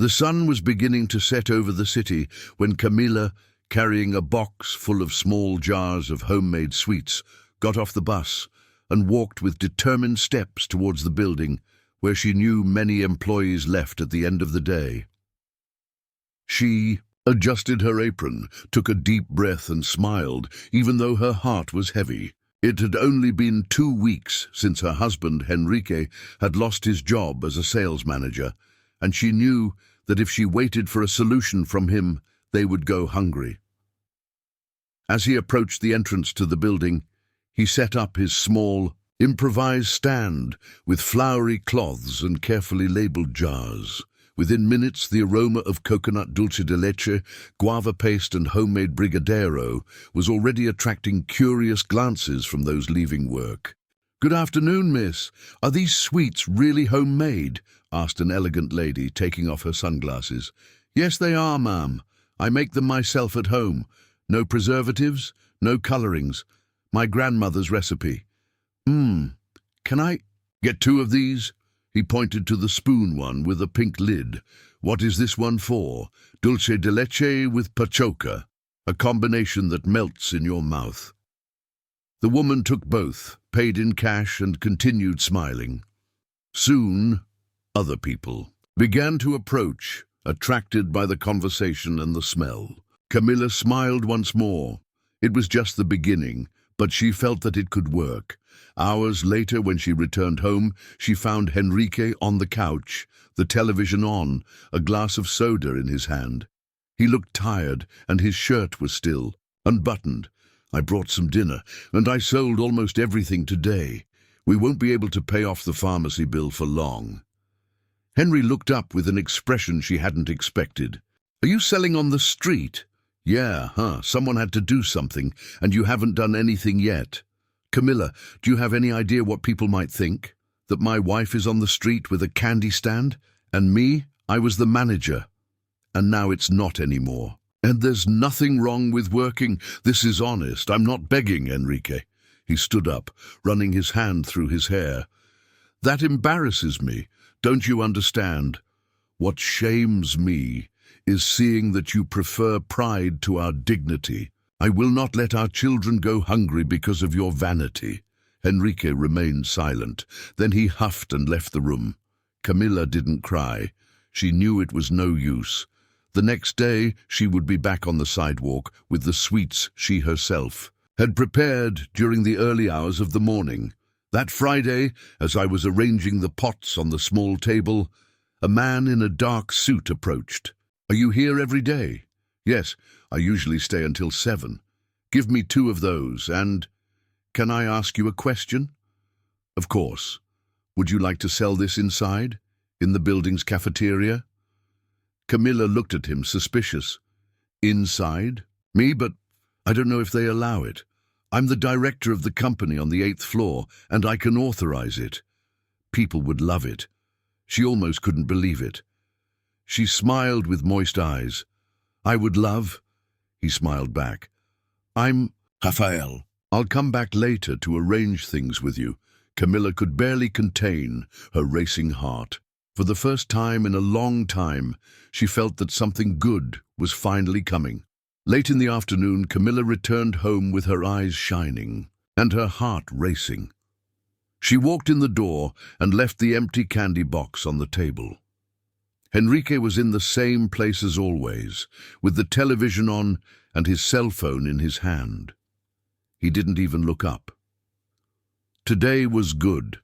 The sun was beginning to set over the city when Camilla, carrying a box full of small jars of homemade sweets, got off the bus and walked with determined steps towards the building where she knew many employees left at the end of the day. She adjusted her apron, took a deep breath and smiled, even though her heart was heavy. It had only been 2 weeks since her husband, Henrique, had lost his job as a sales manager, and she knew that if she waited for a solution from him, they would go hungry. As he approached the entrance to the building, he set up his small, improvised stand with flowery cloths and carefully labeled jars. Within minutes, the aroma of coconut dulce de leche, guava paste and homemade brigadeiro was already attracting curious glances from those leaving work. "Good afternoon, miss. Are these sweets really homemade?" asked an elegant lady, taking off her sunglasses. "Yes, they are, ma'am. I make them myself at home. No preservatives, no colorings. My grandmother's recipe." Can I get 2 of these?" He pointed to the spoon one with a pink lid. "What is this one for?" "Dulce de leche with pachoca, a combination that melts in your mouth." The woman took both, paid in cash, and continued smiling. Soon, other people began to approach, attracted by the conversation and the smell. Camilla smiled once more. It was just the beginning, but she felt that it could work. Hours later, when she returned home, she found Henrique on the couch, the television on, a glass of soda in his hand. He looked tired, and his shirt was still unbuttoned. "I brought some dinner, and I sold almost everything today. We won't be able to pay off the pharmacy bill for long." Henry looked up with an expression she hadn't expected. "Are you selling on the street?" "Yeah, someone had to do something, and you haven't done anything yet." "Camilla, do you have any idea what people might think? That my wife is on the street with a candy stand? And me, I was the manager. And now it's not anymore. And there's nothing wrong with working. This is honest. I'm not begging, Enrique." He stood up, running his hand through his hair. "That embarrasses me. Don't you understand? What shames me is seeing that you prefer pride to our dignity. I will not let our children go hungry because of your vanity." Enrique remained silent. Then he huffed and left the room. Camilla didn't cry. She knew it was no use. The next day, she would be back on the sidewalk with the sweets she herself had prepared during the early hours of the morning. That Friday, as I was arranging the pots on the small table, a man in a dark suit approached. "Are you here every day?" "Yes, I usually stay until 7. "Give me 2 of those, and can I ask you a question?" "Of course. Would you like to sell this inside, in the building's cafeteria?" Camilla looked at him, suspicious. "Inside? Me? But I don't know if they allow it. I'm the director of the company on the 8th floor, and I can authorize it. People would love it." She almost couldn't believe it. She smiled with moist eyes. "I would love." He smiled back. "I'm Rafael. I'll come back later to arrange things with you." Camilla could barely contain her racing heart. For the first time in a long time, she felt that something good was finally coming. Late in the afternoon, Camilla returned home with her eyes shining and her heart racing. She walked in the door and left the empty candy box on the table. Henrique was in the same place as always, with the television on and his cell phone in his hand. He didn't even look up. "Today was good.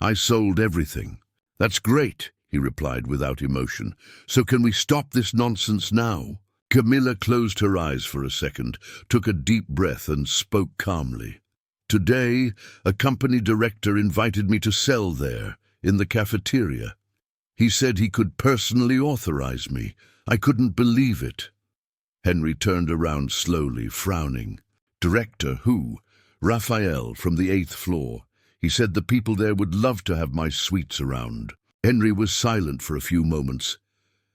I sold everything." "That's great," he replied without emotion. "So can we stop this nonsense now?" Camilla closed her eyes for a second, took a deep breath and spoke calmly. "Today, a company director invited me to sell there, in the cafeteria. He said he could personally authorize me. I couldn't believe it." Henry turned around slowly, frowning. "Director who?" "Raphael, from the 8th floor. He said the people there would love to have my sweets around." Henry was silent for a few moments.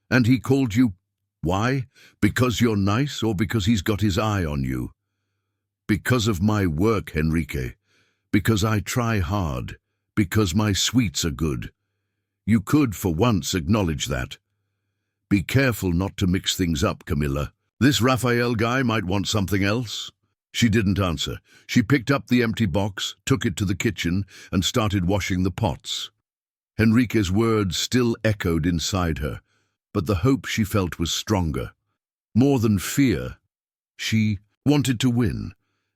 "And he called you? Why? Because you're nice, or because he's got his eye on you?" "Because of my work, Henrique. Because I try hard. Because my sweets are good. You could, for once, acknowledge that." Be careful not to mix things up, Camilla. This Raphael guy might want something else." She didn't answer. She picked up the empty box, took it to the kitchen, and started washing the pots. Henrique's words still echoed inside her, but the hope she felt was stronger. More than fear, she wanted to win.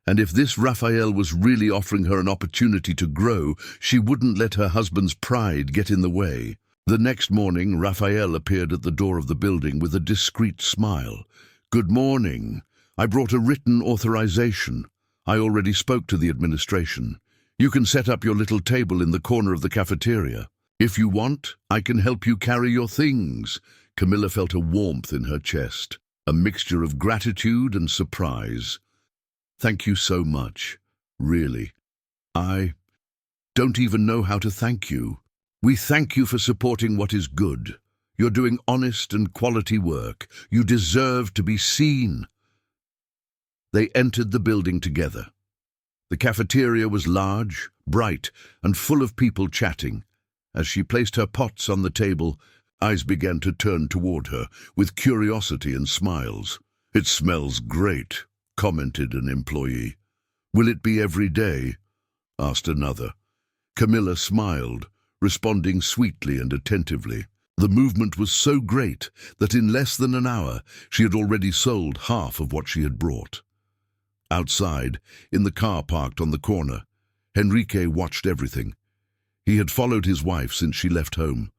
And if this Raphael was really offering her an opportunity to grow, she wouldn't let her husband's pride get in the way. The next morning, Raphael appeared at the door of the building with a discreet smile. "Good morning. I brought a written authorization. I already spoke to the administration. You can set up your little table in the corner of the cafeteria. If you want, I can help you carry your things." Camilla felt a warmth in her chest, a mixture of gratitude and surprise. "Thank you so much. Really. I don't even know how to thank you. We thank you for supporting what is good. You're doing honest and quality work. You deserve to be seen." They entered the building together. The cafeteria was large, bright, and full of people chatting. As she placed her pots on the table, eyes began to turn toward her, with curiosity and smiles. "It smells great," commented an employee. "Will it be every day?" asked another. Camilla smiled, responding sweetly and attentively. The movement was so great that in less than an hour she had already sold half of what she had brought. Outside, in the car parked on the corner, Henrique watched everything. He had followed his wife since she left home.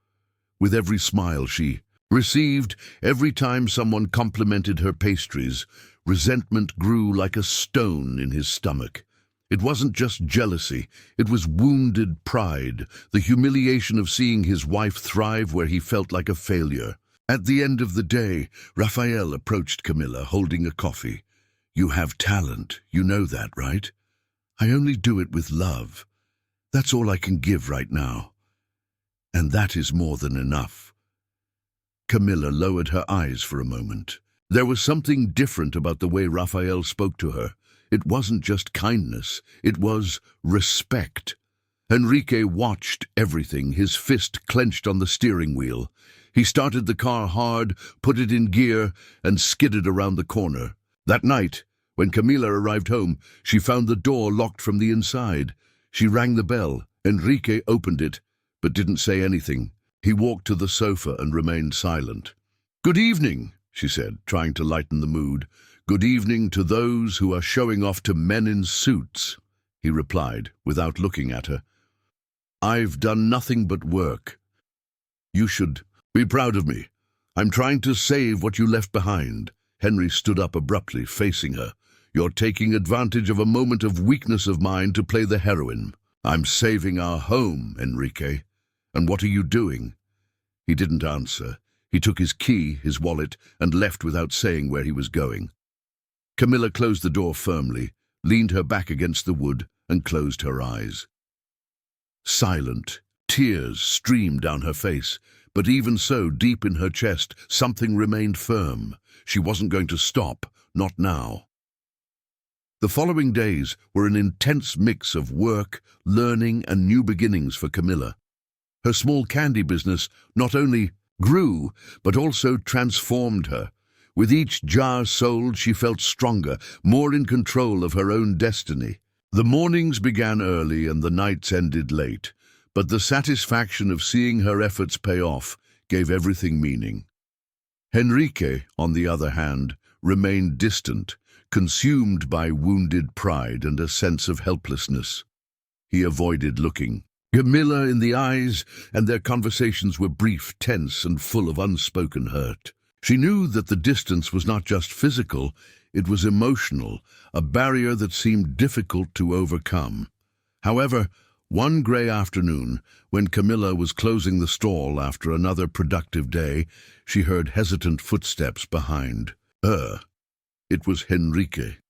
With every smile she received, every time someone complimented her pastries, resentment grew like a stone in his stomach. It wasn't just jealousy, it was wounded pride, the humiliation of seeing his wife thrive where he felt like a failure. At the end of the day, Raphael approached Camilla, holding a coffee. "You have talent, you know that, right? I only do it with love. That's all I can give right now. And that is more than enough." Camilla lowered her eyes for a moment. There was something different about the way Raphael spoke to her. It wasn't just kindness, it was respect. Henrique watched everything, his fist clenched on the steering wheel. He started the car hard, put it in gear, and skidded around the corner. That night, when Camilla arrived home, she found the door locked from the inside. She rang the bell. Henrique opened it, but didn't say anything. He walked to the sofa and remained silent. "Good evening," she said, trying to lighten the mood. "Good evening to those who are showing off to men in suits," he replied, without looking at her. "I've done nothing but work. You should be proud of me. I'm trying to save what you left behind." Henry stood up abruptly, facing her. "You're taking advantage of a moment of weakness of mine to play the heroine. I'm saving our home, Enrique. And what are you doing?" He didn't answer. He took his key, his wallet, and left without saying where he was going. Camilla closed the door firmly, leaned her back against the wood, and closed her eyes. Silent, tears streamed down her face, but even so, deep in her chest, something remained firm. She wasn't going to stop, not now. The following days were an intense mix of work, learning, and new beginnings for Camilla. Her small candy business not only grew, but also transformed her. With each jar sold, she felt stronger, more in control of her own destiny. The mornings began early and the nights ended late, but the satisfaction of seeing her efforts pay off gave everything meaning. Henrique, on the other hand, remained distant, consumed by wounded pride and a sense of helplessness. He avoided looking Camilla in the eyes, and their conversations were brief, tense, and full of unspoken hurt. She knew that the distance was not just physical, it was emotional, a barrier that seemed difficult to overcome. However, one grey afternoon, when Camilla was closing the stall after another productive day, she heard hesitant footsteps behind her. It was Henrique.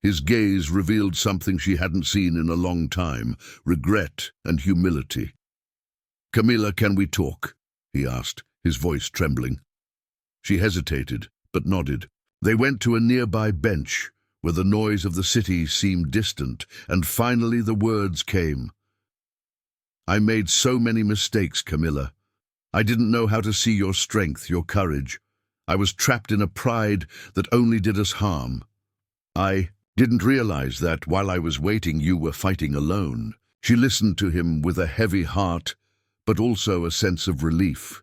His gaze revealed something she hadn't seen in a long time, regret and humility. "Camilla, can we talk?" he asked, his voice trembling. She hesitated, but nodded. They went to a nearby bench, where the noise of the city seemed distant, and finally the words came. "I made so many mistakes, Camilla. I didn't know how to see your strength, your courage. I was trapped in a pride that only did us harm. I didn't realize that while I was waiting, you were fighting alone." She listened to him with a heavy heart, but also a sense of relief.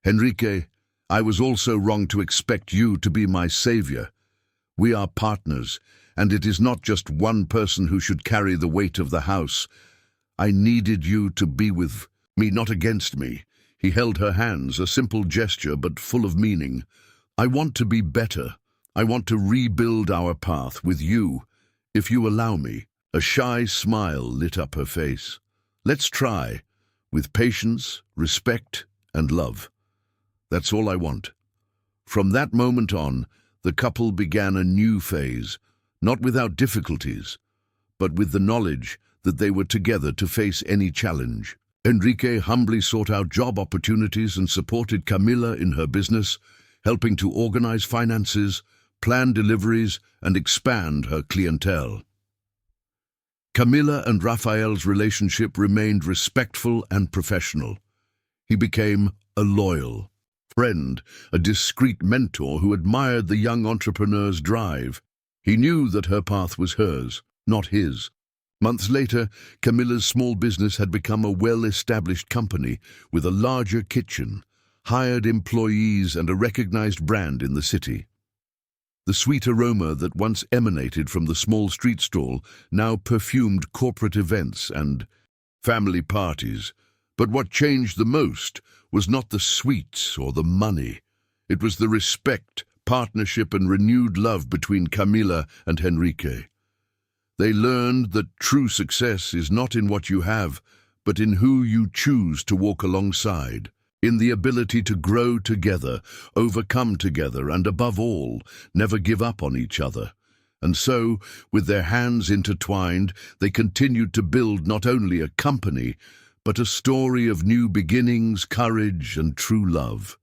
"Henrique, I was also wrong to expect you to be my savior. We are partners, and it is not just one person who should carry the weight of the house. I needed you to be with me, not against me." He held her hands, a simple gesture but full of meaning. "I want to be better. I want to rebuild our path with you, if you allow me." A shy smile lit up her face. "Let's try, with patience, respect, and love. That's all I want." From that moment on, the couple began a new phase, not without difficulties, but with the knowledge that they were together to face any challenge. Enrique humbly sought out job opportunities and supported Camila in her business, helping to organize finances, plan deliveries, and expand her clientele. Camila and Rafael's relationship remained respectful and professional. He became a loyal friend, a discreet mentor who admired the young entrepreneur's drive. He knew that her path was hers, not his. Months later, Camilla's small business had become a well-established company with a larger kitchen, hired employees, and a recognized brand in the city. The sweet aroma that once emanated from the small street stall now perfumed corporate events and family parties. But what changed the most was not the sweets or the money. It was the respect, partnership, and renewed love between Camila and Henrique. They learned that true success is not in what you have, but in who you choose to walk alongside, in the ability to grow together, overcome together, and above all, never give up on each other. And so, with their hands intertwined, they continued to build not only a company, but a story of new beginnings, courage, and true love.